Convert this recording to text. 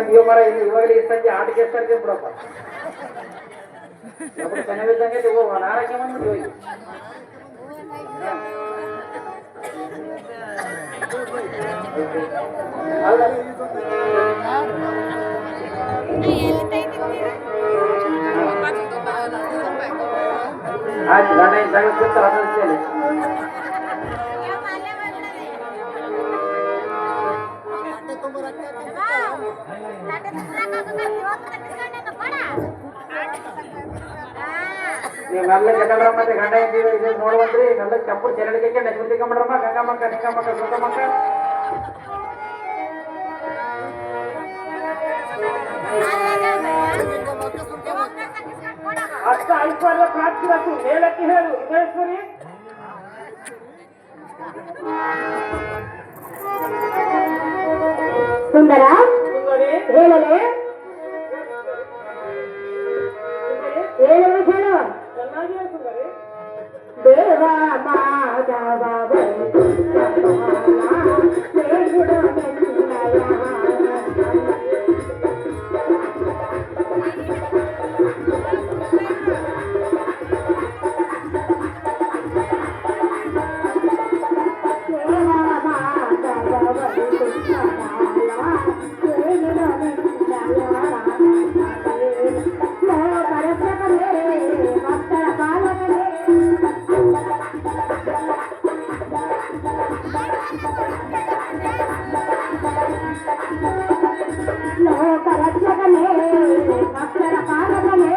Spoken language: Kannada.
ನೀವು ಮರ ಇಲ್ಲಿ ಇವಾಗಲೇ ಈ ಸಂಜೆ ಆಟಕ್ಕೆ ಎಷ್ಟಾರ್ಗೆ ಬಿಡಪ್ಪ ಎప్పుడు ಚೆನ್ನಾಗಿದ್ದಂಗೆ ಹೋಗುವ ನಾರಾಗೆ ಬಂದ್ಬಿಟ್ಟು ಹೋಗಿ ಆಯ್ತು ಗಂಡ ಜಾಗೃತ ಅದನ್ನೇ ನೀವೆಲ್ಲ ಜಗದ್ರ ಮತ್ತೆ ಗಂಡ ಇದ್ದೀವಿ ಇದು ನೋಡುವಂತ್ರಿ ಎಲ್ಲ ಚಪ್ಪು ಚೆರಳಿಗೆ ನಶ್ವತಿಕ ಮಾಡ್ರಮ್ಮ ಗಂಗಮ್ಮಕ್ಕ ನಿಂಗಮ್ಮಕ್ಕ ಸುತ್ತಮ್ಮಕ್ಕ ಅಷ್ಟ ಐಶ್ವರ್ಯ ಪ್ರಾಪ್ತಿರತ್ತು ಮೇಲಕ್ಕೆ ಹೇಳು ವಿಜಯೇಶ್ವರಿ ಸುಂದರ ಹೇಳಲೆ ಹೇಳಲು ಹೇಳು ದೇವ ಮಾಧವ ಲೋಕ ರಕ್ಷಕನೇ ಭಕ್ತರ ಪಾಲಕನೇ